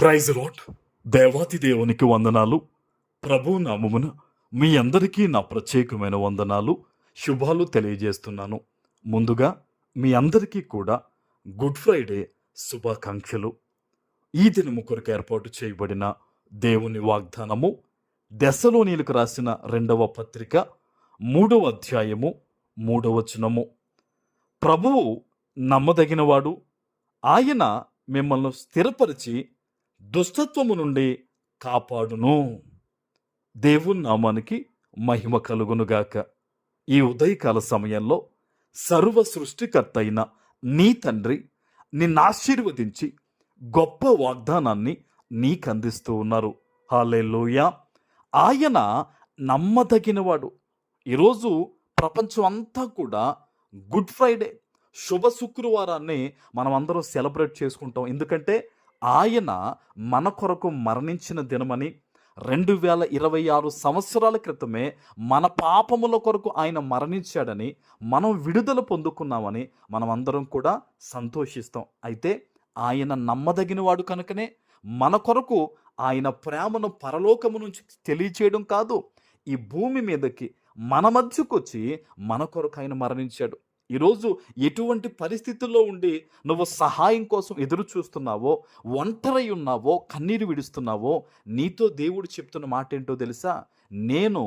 Praise lord. దేవాతి దేవునికి వందనాలు. ప్రభు నామమున మీ అందరికీ నా ప్రత్యేకమైన వందనాలు, శుభాలు తెలియజేస్తున్నాను. ముందుగా మీ అందరికీ కూడా గుడ్ ఫ్రైడే శుభాకాంక్షలు. ఈ దినము కొరకు ఏర్పాటు చేయబడిన దేవుని వాగ్దానము దెస్సలోనీయులకు రాసిన 2వ పత్రిక 3వ అధ్యాయము 3వ వచనము. ప్రభువు నమ్మదగినవాడు, ఆయన మిమ్మల్ని స్థిరపరిచి దుష్టత్వము నుండి కాపాడును. దేవుని నామానికి మహిమ కలుగునుగాక. ఈ ఉదయకాల సమయంలో సర్వ సృష్టికర్త అయిన నీ తండ్రి నిన్ను ఆశీర్వదించి గొప్ప వాగ్దానాన్ని నీకు అందిస్తూ ఉన్నారు. హల్లెలూయా. ఆయన నమ్మదగినవాడు. ఈరోజు ప్రపంచం అంతా కూడా గుడ్ ఫ్రైడే శుభ శుక్రవారాన్ని మనం అందరం సెలబ్రేట్ చేసుకుంటాం. ఎందుకంటే ఆయన మన కొరకు మరణించిన దినమని, 2026 సంవత్సరాల క్రితమే మన పాపముల కొరకు ఆయన మరణించాడని, మనం విడుదల పొందుకున్నామని మనం అందరం కూడా సంతోషిస్తాం. అయితే ఆయన నమ్మదగినవాడు కనుకనే మన కొరకు ఆయన ప్రేమను పరలోకము నుంచి తెలియచేయడం కాదు, ఈ భూమి మీదకి మన మధ్యకు వచ్చి మన కొరకు ఆయన మరణించాడు. ఈరోజు ఎటువంటి పరిస్థితుల్లో ఉండి నువ్వు సహాయం కోసం ఎదురు చూస్తున్నావో, ఒంటరై ఉన్నావో, కన్నీరు విడుస్తున్నావో, నీతో దేవుడు చెప్తున్న మాట ఏంటో తెలుసా? నేను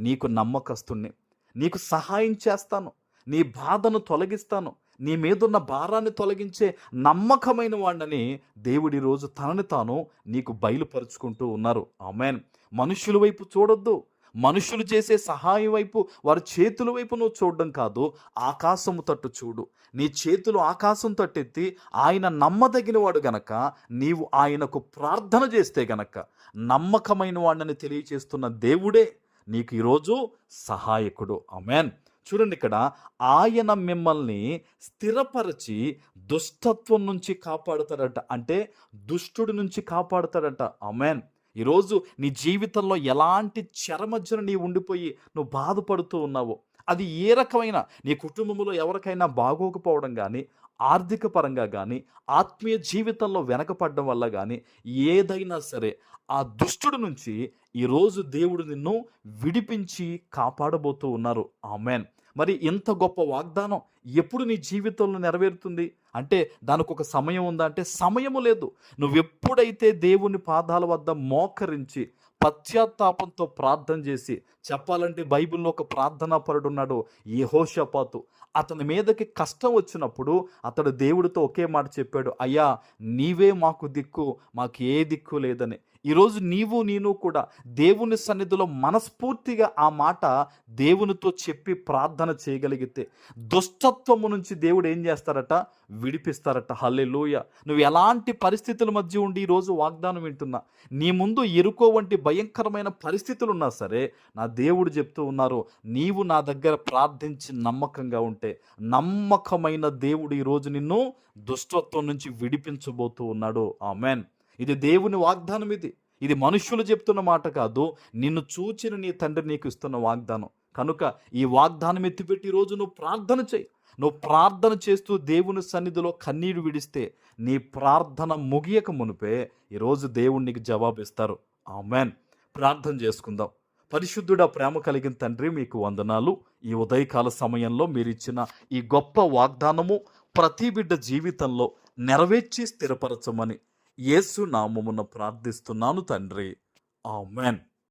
నీకు నమ్మకస్తుణ్ణి, నీకు సహాయం చేస్తాను, నీ బాధను తొలగిస్తాను, నీ మీదున్న భారాన్ని తొలగించే నమ్మకమైన వాడిని దేవుడి రోజు తనని తాను నీకు బయలుపరుచుకుంటూ ఉన్నారు. ఆమేన్. మనుషుల వైపు చూడొద్దు, మనుషులు చేసే సహాయం వైపు, వారి చేతుల వైపు నువ్వు చూడడం కాదు, ఆకాశము తట్టు చూడు. నీ చేతులు ఆకాశం తట్టెత్తి ఆయన నమ్మదగినవాడు గనక నీవు ఆయనకు ప్రార్థన చేస్తే గనక నమ్మకమైన వాడిని తెలియచేస్తున్న దేవుడే నీకు ఈరోజు సహాయకుడు. ఆమేన్. చూడండి, ఇక్కడ ఆయన మిమ్మల్ని స్థిరపరిచి దుష్టత్వం నుంచి కాపాడుతాడట, అంటే దుష్టుడి నుంచి కాపాడుతాడట. ఆమేన్. ఈరోజు నీ జీవితంలో ఎలాంటి చెరమధ్యన నీవు ఉండిపోయి నువ్వు బాధపడుతూ ఉన్నావో, అది ఏ రకమైన నీ కుటుంబంలో ఎవరికైనా బాగోకపోవడం కానీ, ఆర్థిక పరంగా కానీ, ఆత్మీయ జీవితంలో వెనకపడడం వల్ల కానీ, ఏదైనా సరే ఆ దుష్టుడి నుంచి ఈరోజు దేవుడు నిన్ను విడిపించి కాపాడబోతూ ఉన్నారు. ఆమేన్. మరి ఇంత గొప్ప వాగ్దానం ఎప్పుడు నీ జీవితంలో నెరవేరుతుంది అంటే దానికి ఒక సమయం ఉందా అంటే సమయము లేదు. నువ్వెప్పుడైతే దేవుని పాదాల వద్ద మోకరించి పశ్చాత్తాపంతో ప్రార్థన చేసి, చెప్పాలంటే బైబిల్లో ఒక ప్రార్థనా పరుడు ఉన్నాడు, యెహోషాపాతు. అతని మీదకి కష్టం వచ్చినప్పుడు అతడు దేవుడితో ఒకే మాట చెప్పాడు, అయ్యా నీవే మాకు దిక్కు, మాకు ఏ దిక్కు లేదని. ఈరోజు నేను కూడా దేవుని సన్నిధిలో మనస్ఫూర్తిగా ఆ మాట దేవునితో చెప్పి ప్రార్థన చేయగలిగితే దుష్టత్వము నుంచి దేవుడు ఏం చేస్తారట? విడిపిస్తారట. హల్లెలూయా. నువ్వు ఎలాంటి పరిస్థితుల మధ్య ఉండి ఈరోజు వాగ్దానం వింటున్నా, నీ ముందు ఎరుకో వంటి భయంకరమైన పరిస్థితులు ఉన్నా సరే, నా దేవుడు చెప్తూ ఉన్నారు, నీవు నా దగ్గర ప్రార్థించి నమ్మకంగా ఉంటే నమ్మకమైన దేవుడు ఈరోజు నిన్ను దుష్టత్వం నుంచి విడిపించబోతూ ఉన్నాడు. ఆమేన్. ఇది దేవుని వాగ్దానం. ఇది మనుష్యులు చెప్తున్న మాట కాదు, నిన్ను చూచిన నీ తండ్రి నీకు ఇస్తున్న వాగ్దానం. కనుక ఈ వాగ్దానం ఎత్తిపెట్టి ఈరోజు నువ్వు ప్రార్థన చేయి. నువ్వు ప్రార్థన చేస్తూ దేవుని సన్నిధిలో కన్నీరు విడిస్తే నీ ప్రార్థన ముగియక మునిపే ఈరోజు దేవుడు నీకు జవాబిస్తారు. ఆమేన్. ప్రార్థన చేసుకుందాం. పరిశుద్ధుడా, ప్రేమ కలిగిన తండ్రి, మీకు వందనాలు. ఈ ఉదయకాల సమయంలో మీరిచ్చిన ఈ గొప్ప వాగ్దానము ప్రతి బిడ్డ జీవితంలో నెరవేర్చి స్థిరపరచమని యేసు నామమున ప్రార్థిస్తున్నాను తండ్రి. ఆమేన్.